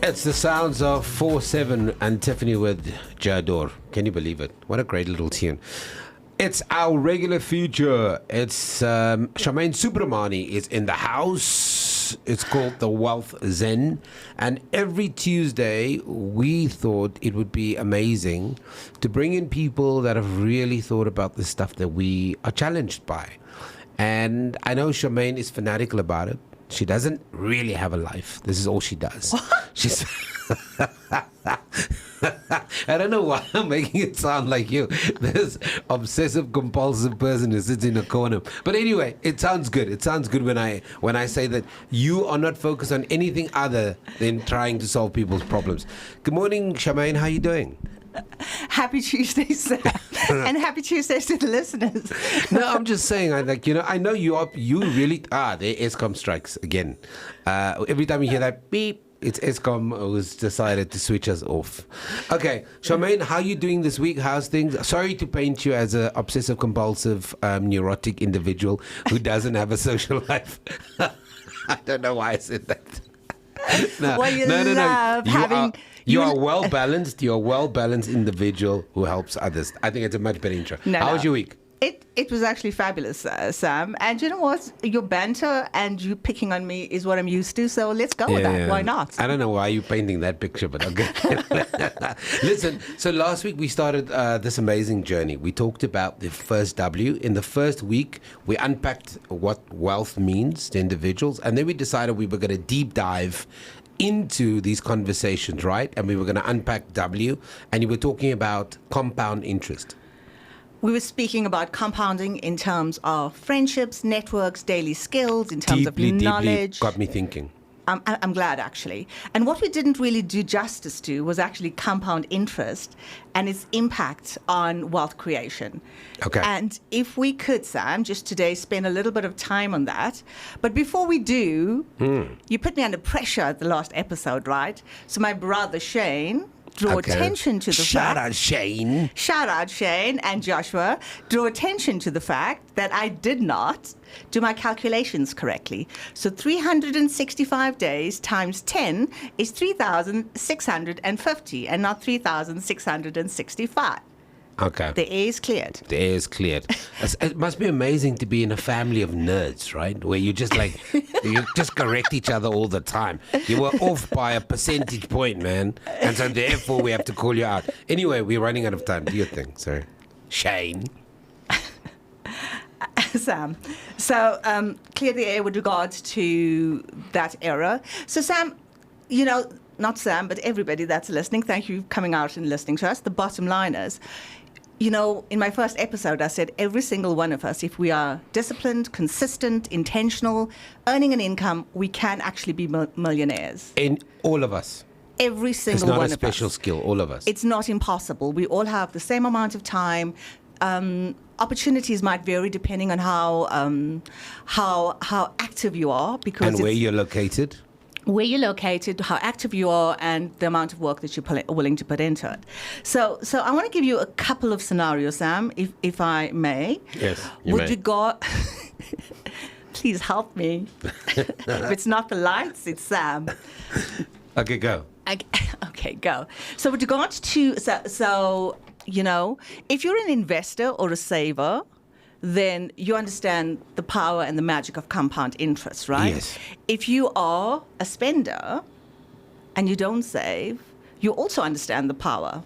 It's the sounds of 4-7 and Tiffany with Jador. Can you believe it? What a great little tune. It's our regular feature. It's Charmaine Soobramoney is in the house. It's called the Wealth Zen. And every Tuesday, we thought it would be amazing to bring in people that have really thought about the stuff that we are challenged by. And I know Charmaine is fanatical about it. She doesn't really have a life. This is all she does. What? She's I don't know why I'm making it sound like you. This obsessive compulsive person who sits in a corner. But anyway, it sounds good. It sounds good when I say that you are not focused on anything other than trying to solve people's problems. Good morning, Charmaine. How are you doing? Happy Tuesday, Sam. And happy Tuesdays to the listeners. No, I'm just saying, I know you really, there Eskom strikes again. Every time you hear that beep, it's Eskom who's decided to switch us off. Okay, Charmaine, how are you doing this week? How's things? Sorry to paint you as an obsessive compulsive neurotic individual who doesn't have a social life. I don't know why I said that. Love having... You are well balanced. You're a well balanced individual who helps others. I think it's a much better intro. How was your week? It was actually fabulous, Sam. And you know what? Your banter and you picking on me is what I'm used to. So let's go with that. Why not? I don't know why you're painting that picture, but okay. Listen, so last week we started this amazing journey. We talked about the first W. In the first week, we unpacked what wealth means to individuals. And then we decided we were going to deep dive into these conversations, right? And we were going to unpack W, and you were talking about compound interest. We were speaking about compounding in terms of friendships, networks, daily skills, in terms of knowledge. Deeply got me thinking. I'm glad, actually. And what we didn't really do justice to was actually compound interest and its impact on wealth creation. Okay. And if we could, Sam, just today spend a little bit of time on that. But before we do, you put me under pressure at the last episode, right? So my brother Shane drew attention to the fact... Shout out Shane and Joshua. Drew attention to the fact that I did not do my calculations correctly. So 365 days times 10 is 3,650 and not 3,665. Okay. The air is cleared. The air is cleared. It must be amazing to be in a family of nerds, right? Where you just you just correct each other all the time. You were off by a percentage point, man. And so therefore we have to call you out. Anyway, we're running out of time. Do your thing. Sorry. Shane. Sam. So clear the air with regards to that error. So Sam, not Sam, but everybody that's listening, thank you for coming out and listening to us. The bottom line is, in my first episode, I said every single one of us, if we are disciplined, consistent, intentional, earning an income, we can actually be millionaires. In all of us. Every single one of us. It's not a special skill, all of us. It's not impossible. We all have the same amount of time. Opportunities might vary depending on how active you are. And where you're located. Where you're located, how active you are, and the amount of work that you're willing to put into it. So I want to give you a couple of scenarios, Sam, if I may. Yes, you may. Please help me. If it's not the lights, it's Sam. Okay, go. Okay, go. So with regards to, if you're an investor or a saver, then you understand the power and the magic of compound interest, right? Yes. If you are a spender and you don't save, you also understand the power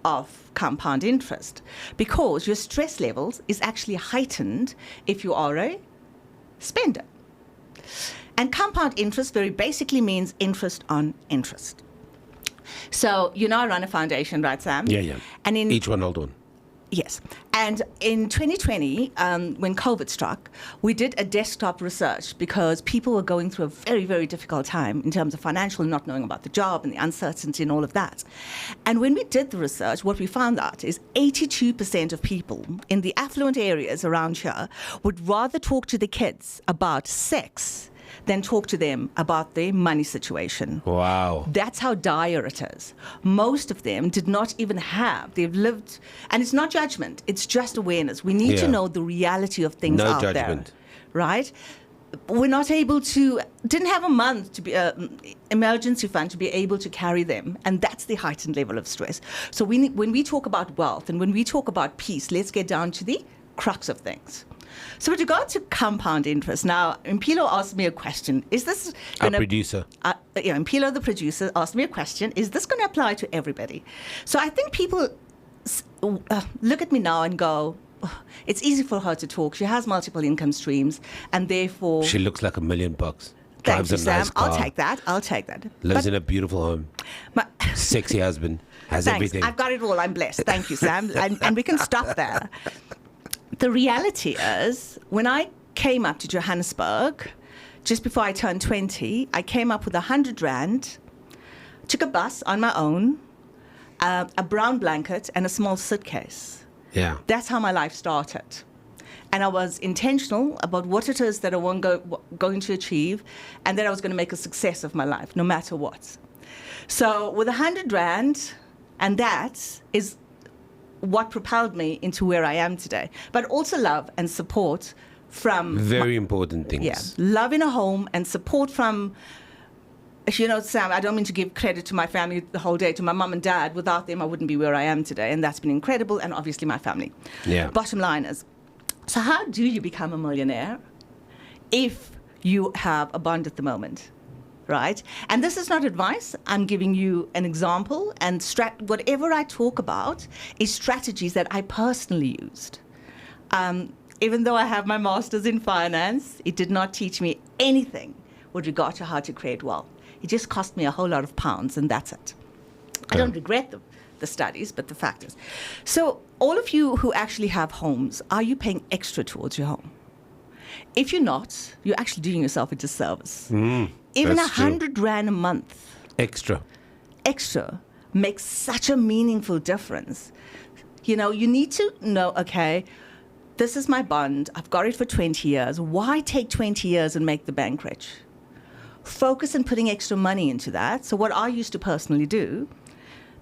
of compound interest because your stress levels is actually heightened if you are a spender. And compound interest very basically means interest on interest. So, I run a foundation, right, Sam? Yeah. And each one hold on. Yes. And in 2020, when COVID struck, we did a desktop research because people were going through a very, very difficult time in terms of financial, not knowing about the job and the uncertainty and all of that. And when we did the research, what we found out is 82% of people in the affluent areas around here would rather talk to the kids about sex than talk to them about their money situation. Wow. That's how dire it is. Most of them did not even they've lived, and it's not judgment, it's just awareness. We need to know the reality of things out there. No judgment. Right? were not able to, didn't have a month to be emergency fund to be able to carry them, and that's the heightened level of stress. So when we talk about wealth and when we talk about peace, let's get down to the crux of things. So with regard to compound interest, now Mpilo asked me a question. Is this Our producer? Mpilo, the producer, asked me a question. Is this going to apply to everybody? So I think people look at me now and go, it's easy for her to talk. She has multiple income streams, and therefore She looks like $1 million. Thank Drives you, a Sam. nice car. I'll take that. Lives in a beautiful home. Sexy husband. Has Thanks. everything. I've got it all. I'm blessed. Thank you, Sam. And we can stop there. The reality is, when I came up to Johannesburg, just before I turned 20, I came up with 100 Rand, took a bus on my own, a brown blanket, and a small suitcase. Yeah. That's how my life started. And I was intentional about what it is that I was going to achieve, and that I was going to make a success of my life, no matter what. So with 100 Rand, and that is what propelled me into where I am today. But also love and support from... Very important things. Yeah, love in a home and support from... You know, Sam, I don't mean to give credit to my family the whole day, to my mum and dad. Without them, I wouldn't be where I am today. And that's been incredible. And obviously my family. Yeah. Bottom line is, so how do you become a millionaire if you have a bond at the moment, right? And this is not advice. I'm giving you an example. And whatever I talk about is strategies that I personally used. Even though I have my master's in finance, it did not teach me anything with regard to how to create wealth. It just cost me a whole lot of pounds, and that's it. I don't regret the studies, but the fact is. So all of you who actually have homes, are you paying extra towards your home? If you're not, you're actually doing yourself a disservice. Even 100 Rand a month Extra makes such a meaningful difference. You know, you need to know, okay, this is my bond. I've got it for 20 years. Why take 20 years and make the bank rich? Focus on putting extra money into that. So what I used to personally do,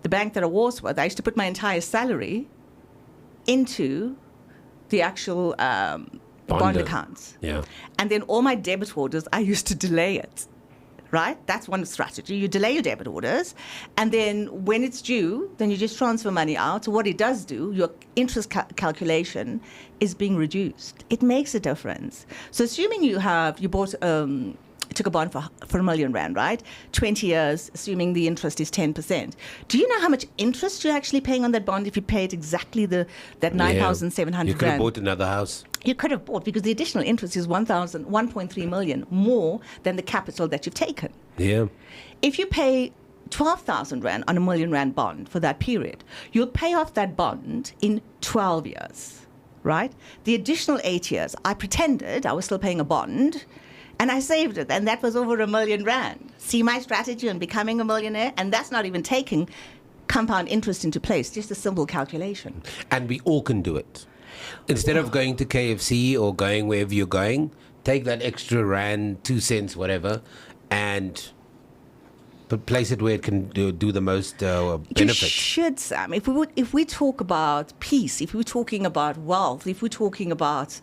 the bank that I was with, I used to put my entire salary into the actual bond accounts. Yeah. And then all my debit orders, I used to delay it. Right? That's one strategy. You delay your debit orders, and then when it's due, then you just transfer money out. So what it does do, your interest calculation is being reduced. It makes a difference. So assuming you bought, took a bond for R1 million, right? 20 years, assuming the interest is 10%. Do you know how much interest you're actually paying on that bond if you paid exactly that 9,700 You could have rand? bought another house. You could have bought, because the additional interest is 1.3 million more than the capital that you've taken. Yeah. If you pay 12,000 Rand on R1 million bond for that period, you'll pay off that bond in 12 years, right? The additional 8 years, I pretended I was still paying a bond, and I saved it, and that was over R1 million. See my strategy on becoming a millionaire? And that's not even taking compound interest into place, just a simple calculation. And we all can do it. Instead of going to KFC or going wherever you're going, take that extra Rand, 2 cents, whatever, and place it where it can do the most benefit. You should, Sam. If we talk about peace, if we're talking about wealth, if we're talking about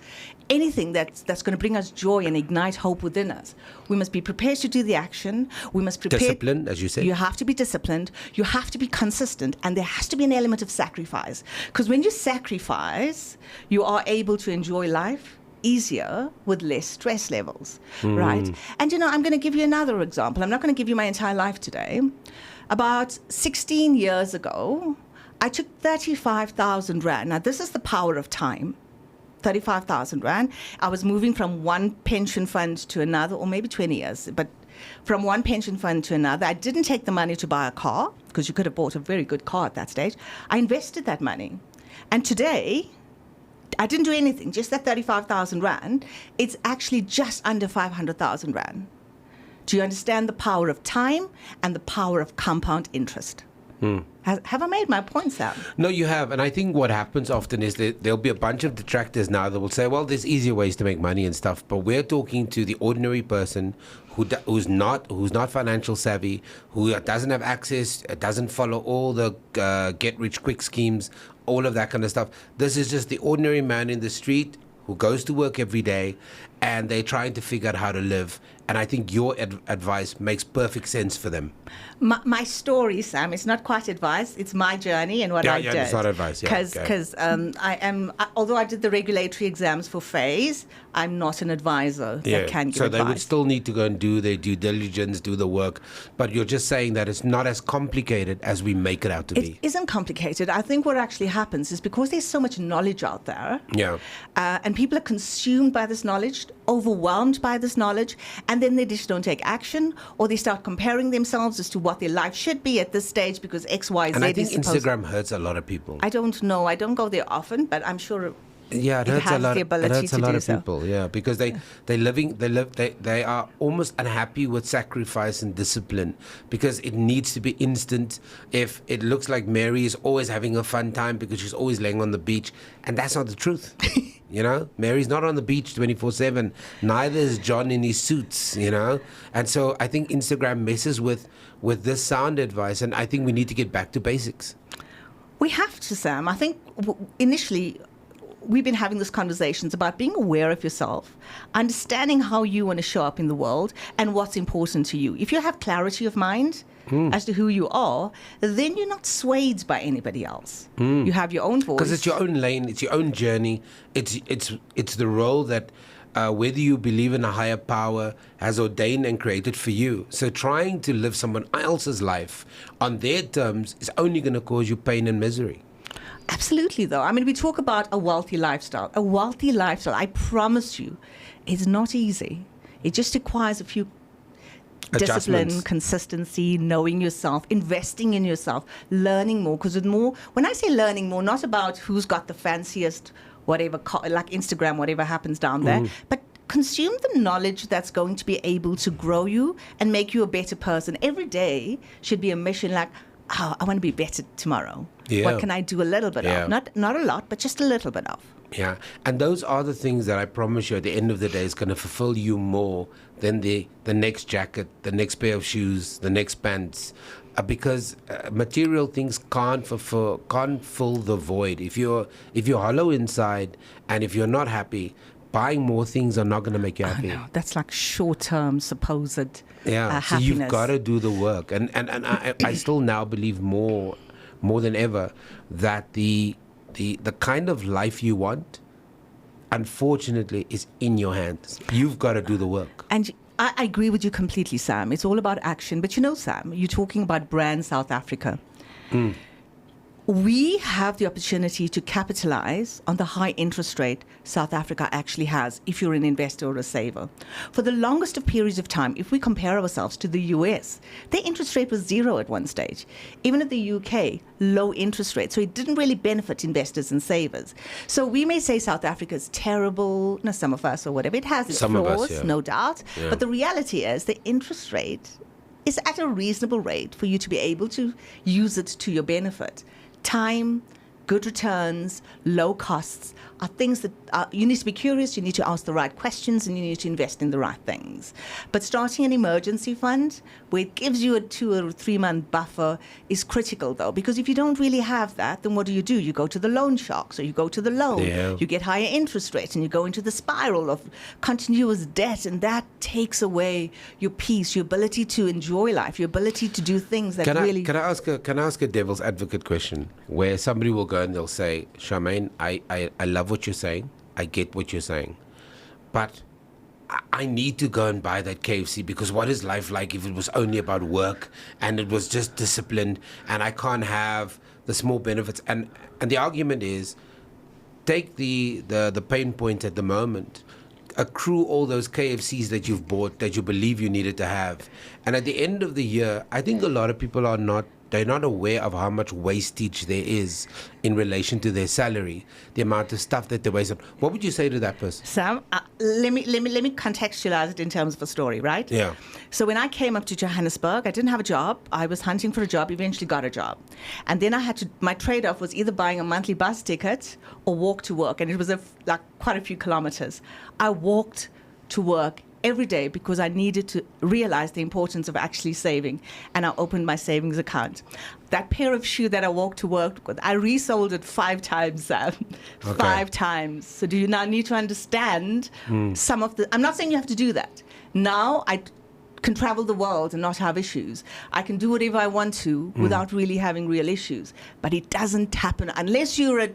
anything that's going to bring us joy and ignite hope within us, we must be prepared to do the action. We must prepare. Discipline, as you said. You have to be disciplined. You have to be consistent, and there has to be an element of sacrifice. Because when you sacrifice, you are able to enjoy life easier with less stress levels, right? And I'm going to give you another example. I'm not going to give you my entire life today. About 16 years ago, I took 35,000 Rand. Now, this is the power of time. 35,000 Rand. I was moving from one pension fund to another, or maybe 20 years, but from one pension fund to another. I didn't take the money to buy a car, because you could have bought a very good car at that stage. I invested that money. And today, I didn't do anything, just that 35,000 Rand. It's actually just under 500,000 Rand. Do you understand the power of time and the power of compound interest? Have I made my point, Sam? No, you have. And I think what happens often is that there'll be a bunch of detractors now that will say, well, there's easier ways to make money and stuff. But we're talking to the ordinary person who's not financial savvy, who doesn't have access, doesn't follow all the get-rich-quick schemes, all of that kind of stuff. This is just the ordinary man in the street who goes to work every day and they're trying to figure out how to live. And I think your advice makes perfect sense for them. My story, Sam, it's not quite advice. It's my journey and what I did. It's not advice. Because although I did the regulatory exams for FAYS, I'm not an advisor that can give so advice. They would still need to go and do their due diligence, do the work. But you're just saying that it's not as complicated as we make it out to be. It isn't complicated. I think what actually happens is because there's so much knowledge out there, and people are consumed by this knowledge, overwhelmed by this knowledge, and then they just don't take action, or they start comparing themselves as to what their life should be at this stage because X, Y, Z. And I think Instagram hurts a lot of people. I don't know. I don't go there often, but I'm sure. Yeah, it hurts has a lot. The ability it hurts a to lot do of so. people. Yeah, because they are almost unhappy with sacrifice and discipline because it needs to be instant. If it looks like Mary is always having a fun time because she's always laying on the beach, and that's not the truth. You know, Mary's not on the beach 24/7. Neither is John in his suits. You know, and so I think Instagram messes with this sound advice, and I think we need to get back to basics. We have to, Sam. I think initially we've been having these conversations about being aware of yourself, understanding how you want to show up in the world and what's important to you. If you have clarity of mind as to who you are, then you're not swayed by anybody else. You have your own voice. Because it's your own lane, it's your own journey. It's the role that whether you believe in a higher power has ordained and created for you. So trying to live someone else's life on their terms is only going to cause you pain and misery. Absolutely, though. I mean, we talk about a wealthy lifestyle. A wealthy lifestyle, I promise you, is not easy. It just requires a few discipline, consistency, knowing yourself, investing in yourself, learning more. Because when I say learning more, not about who's got the fanciest, whatever, like Instagram, whatever happens down there, but consume the knowledge that's going to be able to grow you and make you a better person. Every day should be a mission like, oh, I want to be better tomorrow. Yeah. What can I do a little bit of? Not a lot, but just a little bit of. Yeah, and those are the things that I promise you at the end of the day is going to fulfill you more than the next jacket, the next pair of shoes, the next pants, because material things can't fill the void. If you're hollow inside and if you're not happy, buying more things are not going to make you happy. No, that's like short-term supposed happiness. So you've got to do the work, and I still now believe more than ever that the kind of life you want, unfortunately, is in your hands. You've got to do the work. And I agree with you completely, Sam. It's all about action. But you know, Sam, you're talking about brand South Africa. We have the opportunity to capitalize on the high interest rate South Africa actually has if you're an investor or a saver. For the longest of periods of time, if we compare ourselves to the US, their interest rate was zero at one stage. Even at the UK, low interest rate. So it didn't really benefit investors and savers. So we may say South Africa is terrible, no, some of us or whatever. It has its flaws, no doubt. Yeah. But the reality is the interest rate is at a reasonable rate for you to be able to use it to your benefit. Time, good returns, low costs are things that you need to be curious, you need to ask the right questions, and you need to invest in the right things. But starting an emergency fund where it gives you a 2 or 3 month buffer is critical, though, because if you don't really have that, then what do? You go to the loan sharks, or you go to the loan, you get higher interest rates, and you go into the spiral of continuous debt, and that takes away your peace, your ability to enjoy life, your ability to do things that really... Can I ask a devil's advocate question where somebody will go and they'll say, Charmaine, I love what you're saying. I get what you're saying. But I need to go and buy that KFC because what is life like if it was only about work and it was just disciplined and I can't have the small benefits? And the argument is, take the pain point at the moment, accrue all those KFCs that you've bought that you believe you needed to have. And at the end of the year, I think a lot of people they're not aware of how much wastage there is in relation to their salary, the amount of stuff that they waste on. What would you say to that person? Sam, let me contextualize it in terms of a story, right? Yeah. So when I came up to Johannesburg, I didn't have a job. I was hunting for a job, eventually got a job. And then my trade-off was either buying a monthly bus ticket or walk to work. And it was quite a few kilometers. I walked to work every day because I needed to realize the importance of actually saving, and I opened my savings account. That pair of shoe that I walked to work with, I resold it 5 times, Sam. Okay. 5 times. So do you now need to understand some of the... I'm not saying you have to do that. Now I can travel the world and not have issues. I can do whatever I want to without really having real issues. But it doesn't happen unless you're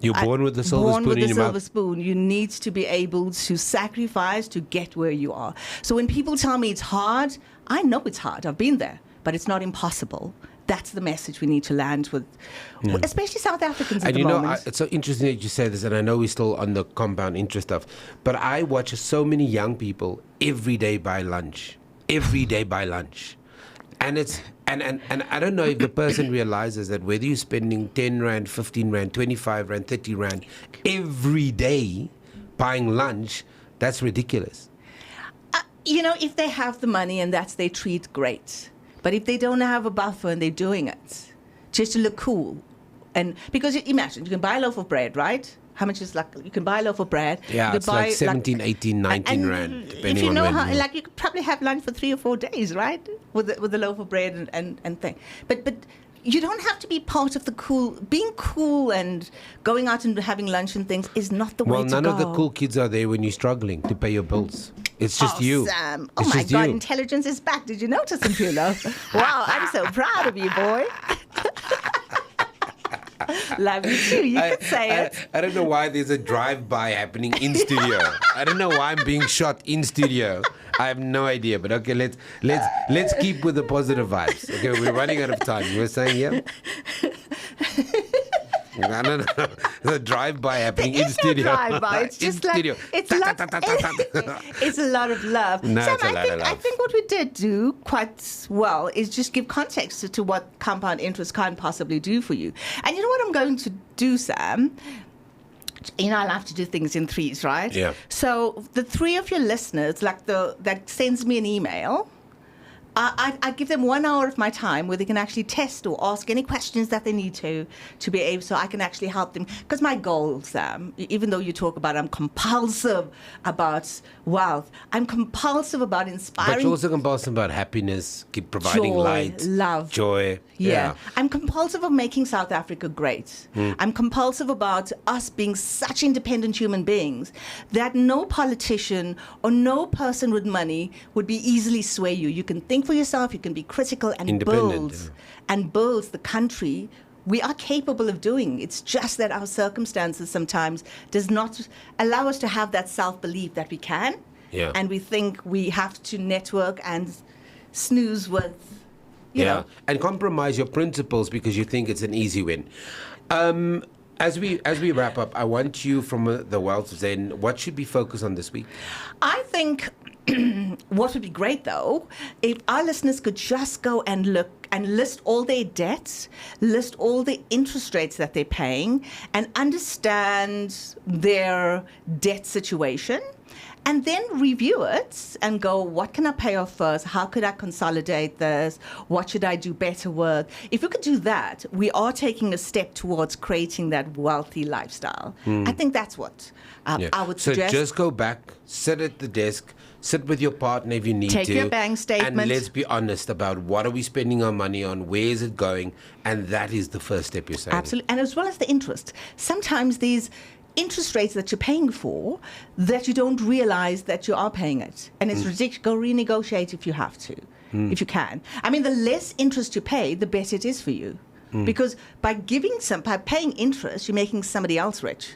born with the silver born spoon with in the your silver mouth. spoon. You need to be able to sacrifice to get where you are. So when people tell me it's hard, I know it's hard. I've been there, but it's not impossible. That's the message we need to land with, especially South Africans at And the you know, moment. it's so interesting that you say this, and I know we're still on the compound interest stuff, but I watch so many young people every day buy lunch. Every day buy lunch. And it's and I don't know if the person realizes that whether you're spending 10 Rand, 15 Rand, 25 Rand, 30 Rand every day buying lunch, that's ridiculous. You know, if they have the money and that's their treat, great. But if they don't have a buffer and they're doing it just to look cool, and because imagine you can buy a loaf of bread, right? How much is like you can buy a loaf of bread? Yeah, you it's buy, like 17, 18, 19 and Rand, depending if you on know when. how, like you could probably have lunch for 3 or 4 days, right? With a loaf of bread and thing. But you don't have to be part of the cool. Being cool and going out and having lunch and things is not the way Well, to none go. of the cool kids are there when you're struggling to pay your bills. It's just you. Sam. It's Oh my just God, you. intelligence is back. Did you notice, Impula? Wow, I'm so proud of you, boy. Love you too. You could say it. I don't know why there's a drive-by happening in studio. I don't know why I'm being shot in studio. I have no idea. But okay, let's keep with the positive vibes. Okay, we're running out of time. You were saying, yeah? I don't know. The drive-by happening There in is no studio. drive-by. It's In just like studio. it's Ta, ta, lot, ta, ta, ta, ta. it's a lot of love. No, Sam, it's a lot of I love. think what we did do quite well is just give context to what compound interest can possibly do for you. And you know what I'm going to do, Sam? You know, I love to do things in threes, right? Yeah. So the 3 of your listeners, like that sends me an email, I give them 1 hour of my time where they can actually test or ask any questions that they need to be able, so I can actually help them. Because my goal, Sam, even though you talk about I'm compulsive about wealth, I'm compulsive about inspiring. But you're also compulsive about happiness, keep providing Joy, light, love. joy. Yeah. I'm compulsive of making South Africa great. I'm compulsive about us being such independent human beings that no politician or no person with money would be easily sway you. You can think for yourself, you can be critical and Independent, build the country. We are capable of doing. It's just that our circumstances sometimes does not allow us to have that self-belief that we can. Yeah. And we think we have to network and snooze with, you know. And compromise your principles because you think it's an easy win. As we wrap up, I want you from the Wealth Zen, what should we focus on this week? I think what would be great, though, if our listeners could just go and look and list all their debts, list all the interest rates that they're paying, and understand their debt situation, and then review it and go, what can I pay off first? How could I consolidate this? What should I do better with? If we could do that, we are taking a step towards creating that wealthy lifestyle. I think that's what I would suggest. So just go back, sit at the desk, sit with your partner if you need Take to. your bank statement. And let's be honest about what are we spending our money on, where is it going, and that is the first step you're saying. Absolutely. And as well as the interest. Sometimes these interest rates that you're paying for that you don't realize that you are paying it. And it's ridiculous. Go renegotiate if you have to, if you can. I mean, the less interest you pay, the better it is for you. Because by paying interest, you're making somebody else rich.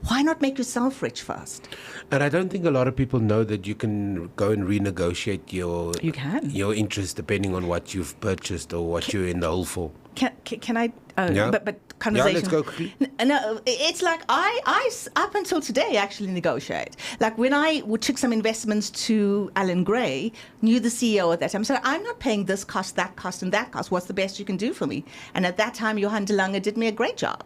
Why not make yourself rich first? And I don't think a lot of people know that you can go and renegotiate your interest depending on what you've purchased or what you're in the hole for. Can I? Yeah. But conversation. Yeah, let's go quickly. No, it's like I up until today actually negotiate. Like when I took some investments to Alan Gray, knew the CEO at that time, said, I'm not paying this cost, that cost, and that cost. What's the best you can do for me? And at that time, Johan de Lange did me a great job.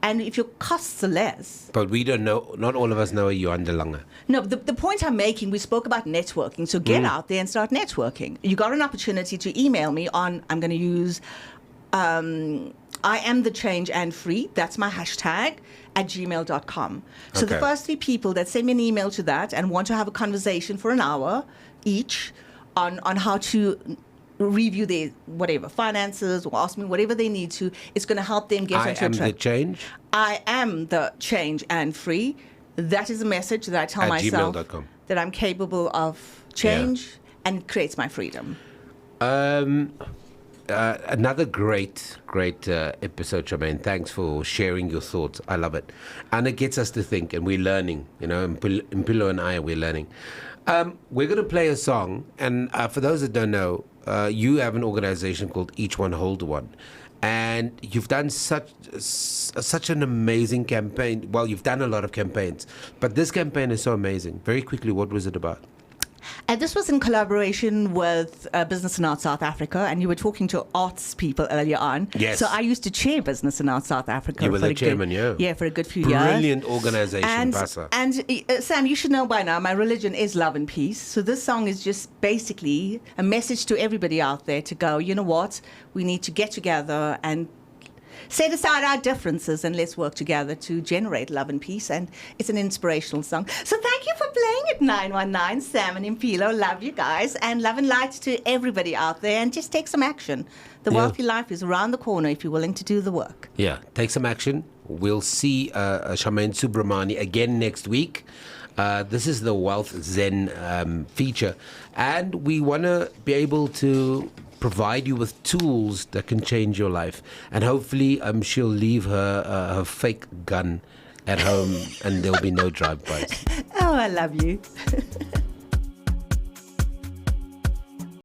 And if your costs are less. But we don't know, not all of us know Johan de Lange. No, the point I'm making, we spoke about networking. So get out there and start networking. You got an opportunity to email me on, I'm going to use I am the change and free. That's my hashtag at gmail.com. So the Okay. first 3 people that send me an email to that and want to have a conversation for an hour each on how to review their whatever finances or ask me whatever they need to, it's going to help them get I onto a am track. the change I am the change and free. That is a message that I tell at myself gmail.com. that I'm capable of change and it creates my freedom. Another great episode, Charmaine. Thanks for sharing your thoughts. I love it. And it gets us to think, and we're learning. You know, Mpilo and I, we're learning. We're going to play a song, and for those that don't know, you have an organization called Each One Hold One. And you've done such an amazing campaign. Well, you've done a lot of campaigns, but this campaign is so amazing. Very quickly, what was it about? And this was in collaboration with Business and Arts South Africa, and you were talking to arts people earlier on. Yes. So I used to chair Business and Arts South Africa. You were for the a chairman, good, yeah. for a good few years. Brilliant organization, Pasa. And Sam, you should know by now, my religion is love and peace. So this song is just basically a message to everybody out there to go, you know what, we need to get together and set aside our differences and let's work together to generate love and peace. And it's an inspirational song. So thank you for playing it, 919, Sam and Impilo. Love you guys. And love and light to everybody out there. And just take some action. The wealthy life is around the corner if you're willing to do the work. Yeah, take some action. We'll see Charmaine Soobramoney again next week. This is the Wealth Zen feature. And we want to be able to provide you with tools that can change your life. And hopefully she'll leave her fake gun at home and there'll be no drive-bys. Oh, I love you.